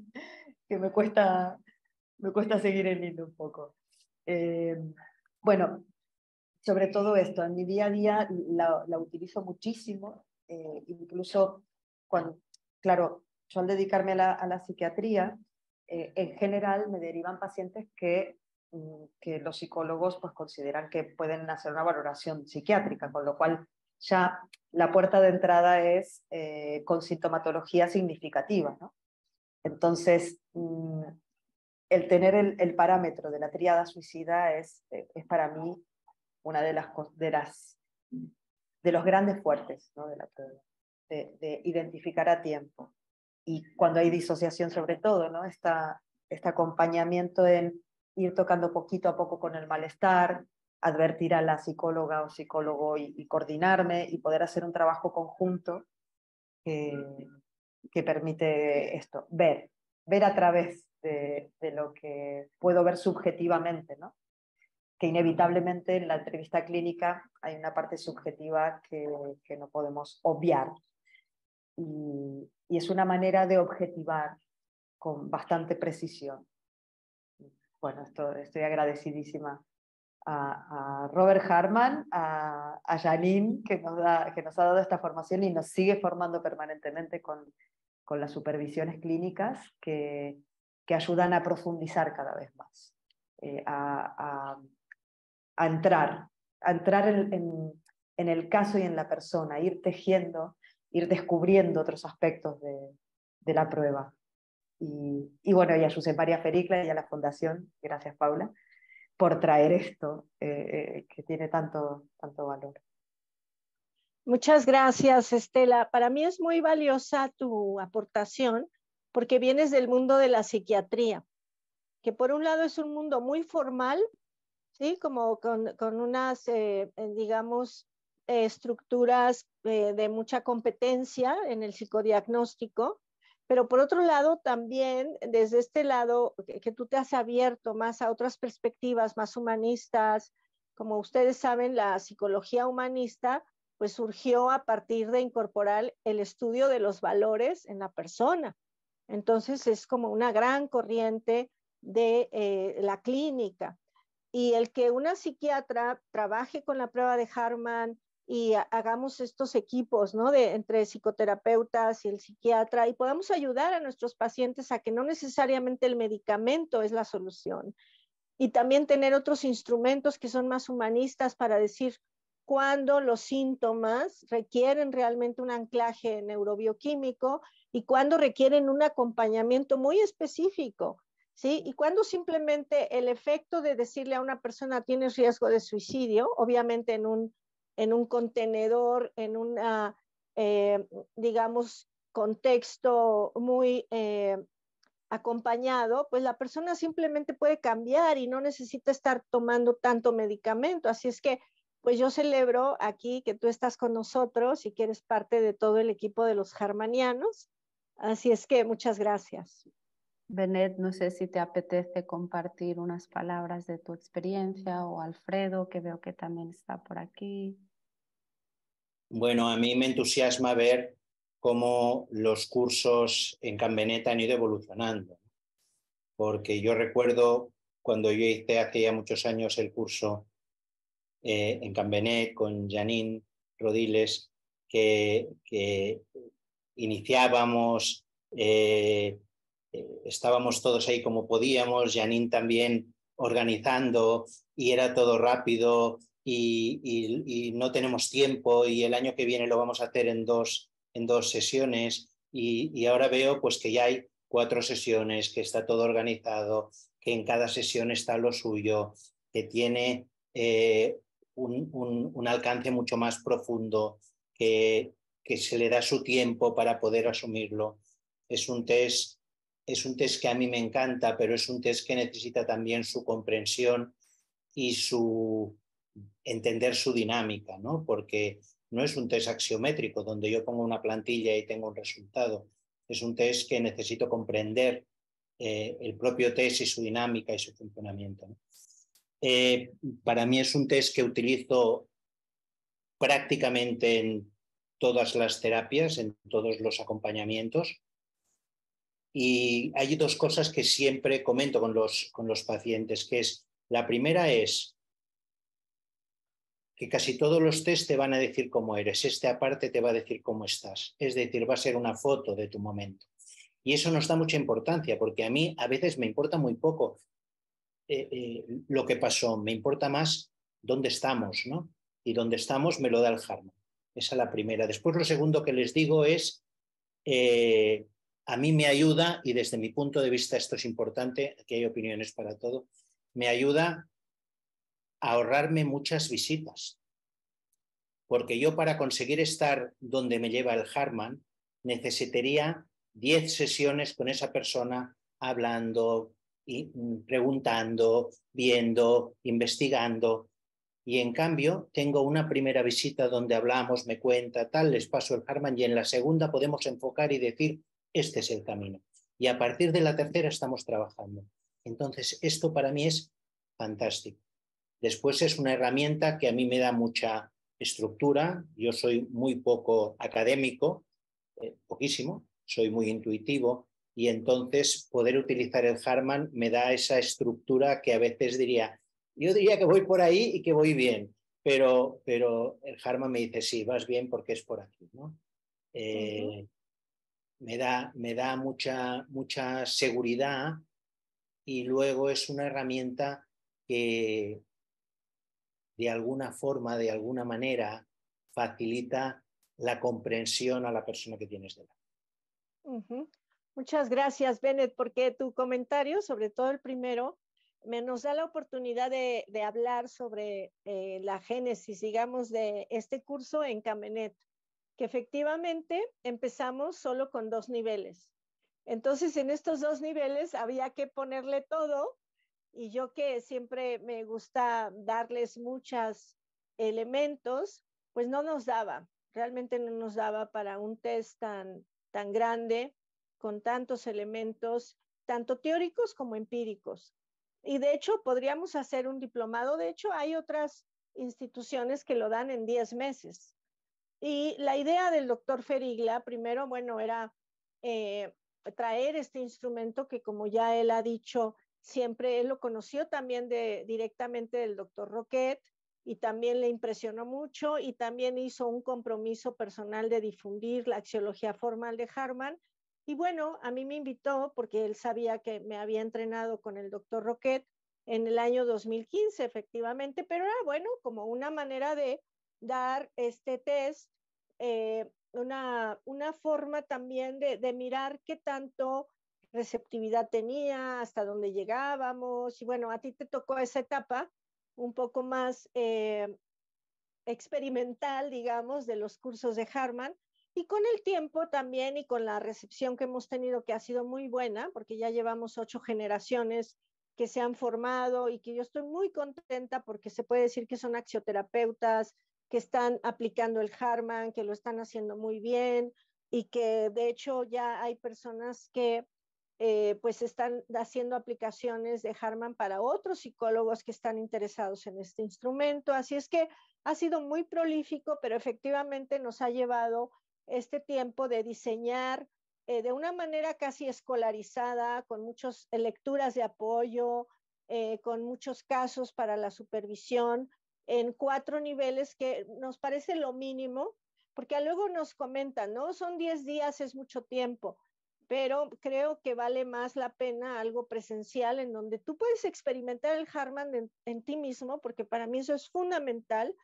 me cuesta me cuesta seguir el hilo un poco. Bueno, sobre todo esto, en mi día a día la utilizo muchísimo, incluso cuando, claro, yo al dedicarme a la psiquiatría, en general me derivan pacientes que los psicólogos pues, consideran que pueden hacer una valoración psiquiátrica, con lo cual ya la puerta de entrada es con sintomatología significativa, ¿no? Entonces, el tener el parámetro de la tríada suicida es para mí una de los grandes fuertes, ¿no? De la prueba, de identificar a tiempo. Y cuando hay disociación sobre todo, ¿no? Este acompañamiento en ir tocando poquito a poco con el malestar, advertir a la psicóloga o psicólogo y coordinarme y poder hacer un trabajo conjunto que permite esto, ver a través de lo que puedo ver subjetivamente, ¿no? Que inevitablemente en la entrevista clínica hay una parte subjetiva que no podemos obviar. Y es una manera de objetivar con bastante precisión. Bueno, estoy agradecidísima a Robert Hartman, a Janine, que nos ha dado esta formación y nos sigue formando permanentemente con las supervisiones clínicas que ayudan a profundizar cada vez más, a entrar en el caso y en la persona, ir tejiendo, ir descubriendo otros aspectos de la prueba. Y bueno, y a Josep María Fericla y a la Fundación, gracias Paula, por traer esto que tiene tanto valor. Muchas gracias, Estela. Para mí es muy valiosa tu aportación porque vienes del mundo de la psiquiatría, que por un lado es un mundo muy formal, ¿sí? Como con unas, digamos, estructuras de mucha competencia en el psicodiagnóstico, pero por otro lado también desde este lado que tú te has abierto más a otras perspectivas más humanistas. Como ustedes saben, la psicología humanista pues surgió a partir de incorporar el estudio de los valores en la persona. Entonces es como una gran corriente de la clínica. Y el que una psiquiatra trabaje con la prueba de Hartman y hagamos estos equipos, ¿no? Entre psicoterapeutas y el psiquiatra y podamos ayudar a nuestros pacientes a que no necesariamente el medicamento es la solución. Y también tener otros instrumentos que son más humanistas para decir cuándo los síntomas requieren realmente un anclaje neurobioquímico y cuándo requieren un acompañamiento muy específico. ¿Sí? Y cuando simplemente el efecto de decirle a una persona tienes riesgo de suicidio, obviamente en un contenedor, en un, digamos, contexto muy acompañado, pues la persona simplemente puede cambiar y no necesita estar tomando tanto medicamento. Así es que, pues yo celebro aquí que tú estás con nosotros y que eres parte de todo el equipo de los hartmanianos. Así es que muchas gracias. Benet, no sé si te apetece compartir unas palabras de tu experiencia, o Alfredo, que veo que también está por aquí. Bueno, a mí me entusiasma ver cómo los cursos en Can Benet han ido evolucionando, porque yo recuerdo cuando yo hice hace ya muchos años el curso en Can Benet con Janine Rodiles, que iniciábamos, estábamos todos ahí como podíamos, Janine también organizando, y era todo rápido y no tenemos tiempo, y el año que viene lo vamos a hacer en dos sesiones, y ahora veo pues que ya hay 4 sesiones, que está todo organizado, que en cada sesión está lo suyo, que tiene un alcance mucho más profundo, que se le da su tiempo para poder asumirlo. Es un test que a mí me encanta, pero es un test que necesita también su comprensión y entender su dinámica, ¿no? Porque no es un test axiométrico donde yo pongo una plantilla y tengo un resultado. Es un test que necesito comprender el propio test y su dinámica y su funcionamiento, ¿no? Para mí es un test que utilizo prácticamente en todas las terapias, en todos los acompañamientos, Y hay dos cosas que siempre comento con los pacientes, que es, la primera es que casi todos los test te van a decir cómo eres, este aparte te va a decir cómo estás, es decir, va a ser una foto de tu momento. Y eso nos da mucha importancia, porque a mí a veces me importa muy poco lo que pasó, me importa más dónde estamos, ¿no? Y dónde estamos me lo da el Harman. Esa es la primera. Después lo segundo que les digo es, a mí me ayuda, y desde mi punto de vista esto es importante, aquí hay opiniones para todo, me ayuda a ahorrarme muchas visitas. Porque yo para conseguir estar donde me lleva el Harman necesitaría 10 sesiones con esa persona hablando, y preguntando, viendo, investigando. Y en cambio tengo una primera visita donde hablamos, me cuenta, tal, les paso el Harman y en la segunda podemos enfocar y decir, este es el camino. Y a partir de la tercera estamos trabajando. Entonces, esto para mí es fantástico. Después es una herramienta que a mí me da mucha estructura. Yo soy muy poco académico, poquísimo, soy muy intuitivo y entonces poder utilizar el Harman me da esa estructura que a veces yo diría que voy por ahí y que voy bien, pero el Harman me dice, sí, vas bien porque es por aquí, ¿no? Me da mucha seguridad y luego es una herramienta que de alguna forma, de alguna manera, facilita la comprensión a la persona que tienes delante. Muchas gracias, Bennett, porque tu comentario, sobre todo el primero, nos da la oportunidad de hablar sobre la génesis, digamos, de este curso en Camenet, que efectivamente empezamos solo con 2 niveles. Entonces, en estos 2 niveles había que ponerle todo, y yo que siempre me gusta darles muchos elementos, pues no nos daba, realmente no nos daba para un test tan grande, con tantos elementos, tanto teóricos como empíricos. Y de hecho, podríamos hacer un diplomado. De hecho, hay otras instituciones que lo dan en 10 meses. Y la idea del doctor Ferigla, primero, bueno, era traer este instrumento que, como ya él ha dicho, siempre él lo conoció también directamente del doctor Roquet, y también le impresionó mucho, y también hizo un compromiso personal de difundir la axiología formal de Harman. Y bueno, a mí me invitó porque él sabía que me había entrenado con el doctor Roquet en el año 2015, efectivamente, pero era bueno como una manera de dar este test, una forma también de mirar qué tanto receptividad tenía, hasta dónde llegábamos. Y bueno, a ti te tocó esa etapa un poco más experimental, digamos, de los cursos de Harman. Y con el tiempo también, y con la recepción que hemos tenido, que ha sido muy buena, porque ya llevamos 8 generaciones que se han formado, y que yo estoy muy contenta porque se puede decir que son axioterapeutas que están aplicando el Harman, que lo están haciendo muy bien, y que de hecho ya hay personas que pues están haciendo aplicaciones de Harman para otros psicólogos que están interesados en este instrumento. Así es que ha sido muy prolífico, pero efectivamente nos ha llevado este tiempo de diseñar de una manera casi escolarizada, con muchas lecturas de apoyo, con muchos casos para la supervisión, en 4 niveles, que nos parece lo mínimo, porque luego nos comentan, ¿no? Son 10 días, es mucho tiempo, pero creo que vale más la pena algo presencial, en donde tú puedes experimentar el Harman en ti mismo, porque para mí eso es fundamental,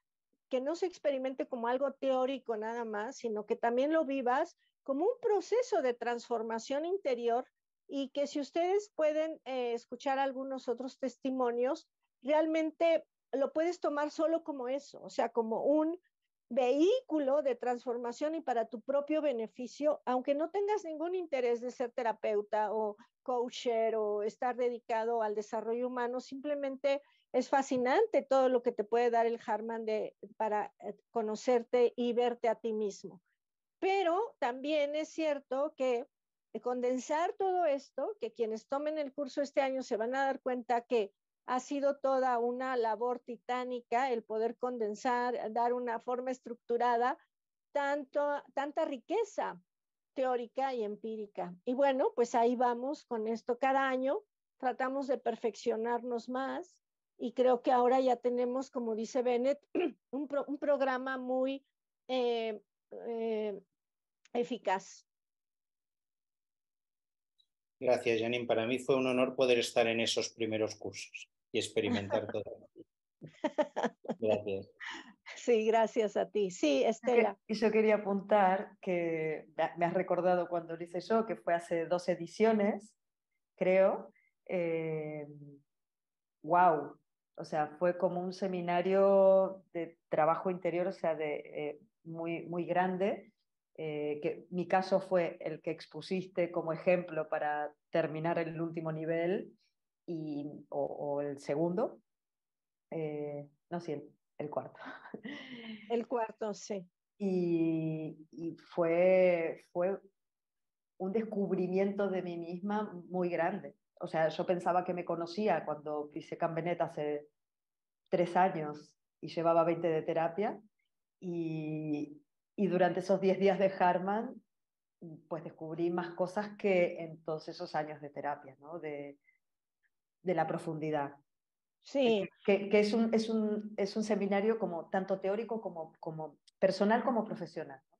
que no se experimente como algo teórico nada más, sino que también lo vivas como un proceso de transformación interior, y que si ustedes pueden escuchar algunos otros testimonios, realmente lo puedes tomar solo como eso, o sea, como un vehículo de transformación y para tu propio beneficio, aunque no tengas ningún interés de ser terapeuta o coacher o estar dedicado al desarrollo humano. Simplemente es fascinante todo lo que te puede dar el Harman para conocerte y verte a ti mismo. Pero también es cierto que condensar todo esto, que quienes tomen el curso este año se van a dar cuenta que ha sido toda una labor titánica el poder condensar, dar una forma estructurada, tanta riqueza teórica y empírica. Y bueno, pues ahí vamos con esto. Cada año tratamos de perfeccionarnos más y creo que ahora ya tenemos, como dice Bennett, un programa muy eficaz. Gracias, Janine. Para mí fue un honor poder estar en esos primeros cursos y experimentar todo. Gracias. Sí, gracias a ti. Sí, Estela. Y yo quería apuntar que me has recordado cuando lo hice yo, que fue hace 2 ediciones, creo. Wow, o sea, fue como un seminario de trabajo interior, o sea, muy, muy grande, que mi caso fue el que expusiste como ejemplo para terminar el último nivel o el segundo, no, sí, el cuarto. El cuarto, sí. Y fue un descubrimiento de mí misma muy grande. O sea, yo pensaba que me conocía cuando pisé Can Benet hace 3 años y llevaba 20 de terapia y durante esos 10 días de Harman pues descubrí más cosas que en todos esos años de terapia, ¿no? De la profundidad. Sí. Que es un seminario como tanto teórico como personal como profesional, ¿no?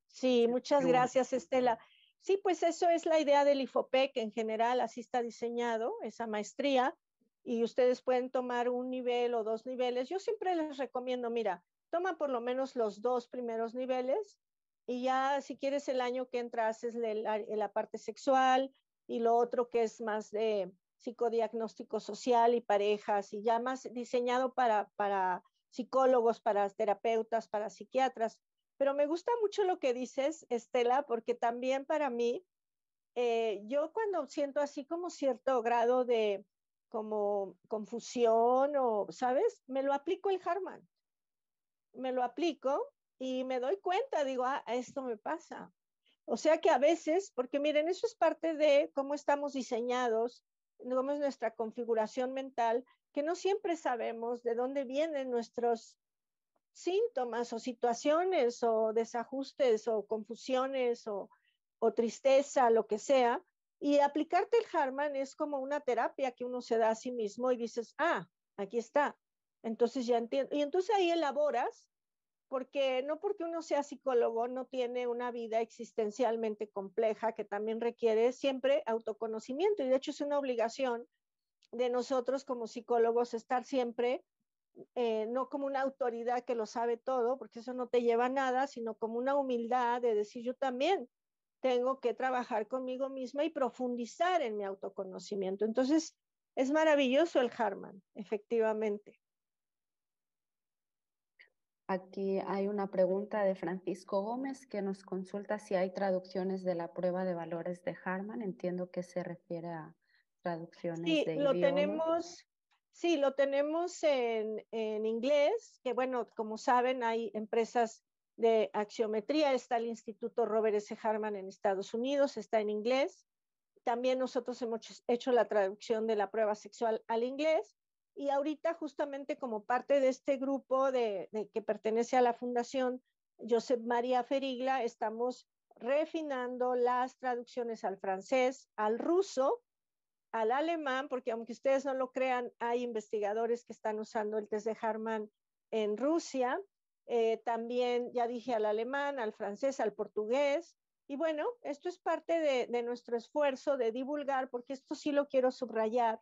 Sí, muchas gracias, Estela. Sí, pues eso es la idea del IFOPEC en general, así está diseñado, esa maestría, y ustedes pueden tomar un nivel o 2 niveles. Yo siempre les recomiendo, mira, toma por lo menos los 2 primeros niveles y ya si quieres el año que entra haces la parte sexual y lo otro que es más de psicodiagnóstico social y parejas y ya más diseñado para psicólogos, para terapeutas, para psiquiatras. Pero me gusta mucho lo que dices, Estela, porque también para mí, yo cuando siento así como cierto grado de como confusión o, ¿sabes? Me lo aplico el Harman, me lo aplico y me doy cuenta, digo, ah, esto me pasa. O sea que a veces, porque miren, eso es parte de cómo estamos diseñados, cómo es nuestra configuración mental, que no siempre sabemos de dónde vienen nuestros síntomas o situaciones o desajustes o confusiones o tristeza, lo que sea. Y aplicarte el Harman es como una terapia que uno se da a sí mismo y dices, ah, aquí está. Entonces ya entiendo. Y entonces ahí elaboras, porque no porque uno sea psicólogo no tiene una vida existencialmente compleja que también requiere siempre autoconocimiento. Y de hecho es una obligación de nosotros como psicólogos estar siempre no como una autoridad que lo sabe todo, porque eso no te lleva a nada, sino como una humildad de decir yo también tengo que trabajar conmigo misma y profundizar en mi autoconocimiento. Entonces, es maravilloso el Harman, efectivamente. Aquí hay una pregunta de Francisco Gómez que nos consulta si hay traducciones de la prueba de valores de Harman. Entiendo que se refiere a traducciones Sí, de lo idioma. tenemos, sí, lo tenemos en inglés, que bueno, como saben, hay empresas de axiometría, está el Instituto Robert S. Harman en Estados Unidos, está en inglés. También nosotros hemos hecho la traducción de la prueba sexual al inglés y ahorita justamente como parte de este grupo de que pertenece a la Fundación Josep María Ferigla, estamos refinando las traducciones al francés, al ruso, al alemán, porque aunque ustedes no lo crean, hay investigadores que están usando el test de Harman en Rusia. También, ya dije, al alemán, al francés, al portugués. Y bueno, esto es parte de nuestro esfuerzo de divulgar, porque esto sí lo quiero subrayar,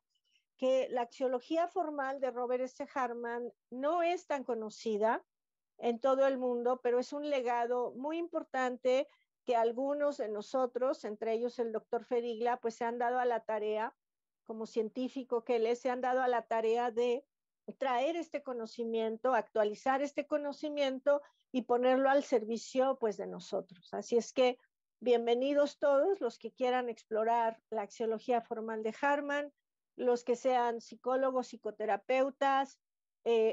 que la axiología formal de Robert S. Harman no es tan conocida en todo el mundo, pero es un legado muy importante que algunos de nosotros, entre ellos el doctor Ferigla, pues se han dado a la tarea, como científico que él es, se han dado a la tarea de traer este conocimiento, actualizar este conocimiento y ponerlo al servicio pues de nosotros. Así es que bienvenidos todos los que quieran explorar la axiología formal de Harman, los que sean psicólogos, psicoterapeutas,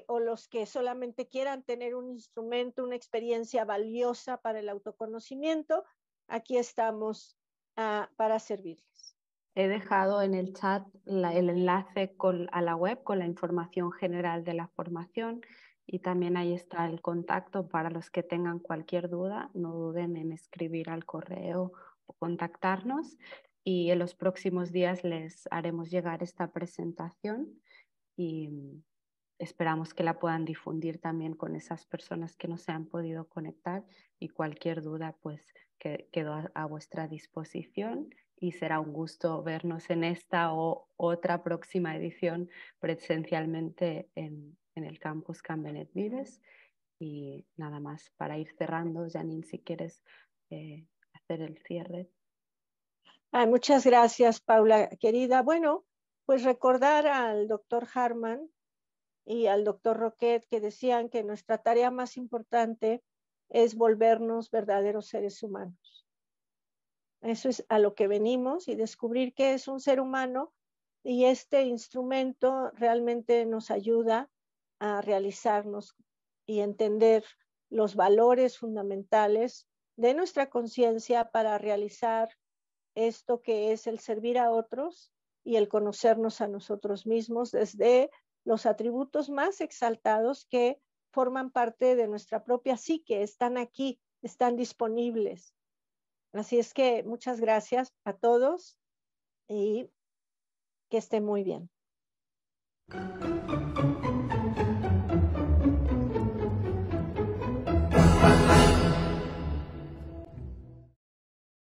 o los que solamente quieran tener un instrumento, una experiencia valiosa para el autoconocimiento, aquí estamos para servirles. He dejado en el chat el enlace a la web con la información general de la formación y también ahí está el contacto para los que tengan cualquier duda. No duden en escribir al correo contactarnos y en los próximos días les haremos llegar esta presentación y esperamos que la puedan difundir también con esas personas que no se han podido conectar, y cualquier duda pues quedo a vuestra disposición, y será un gusto vernos en esta o otra próxima edición presencialmente en el campus Can Benet Vives. Y nada más para ir cerrando, Janine, si quieres hacer el cierre. Ay, muchas gracias, Paula, querida. Bueno, pues recordar al doctor Harman y al doctor Roquet, que decían que nuestra tarea más importante es volvernos verdaderos seres humanos. Eso es a lo que venimos, y descubrir qué es un ser humano, y este instrumento realmente nos ayuda a realizarnos y entender los valores fundamentales de nuestra conciencia para realizar esto que es el servir a otros y el conocernos a nosotros mismos desde los atributos más exaltados que forman parte de nuestra propia psique, están aquí, están disponibles. Así es que muchas gracias a todos y que estén muy bien.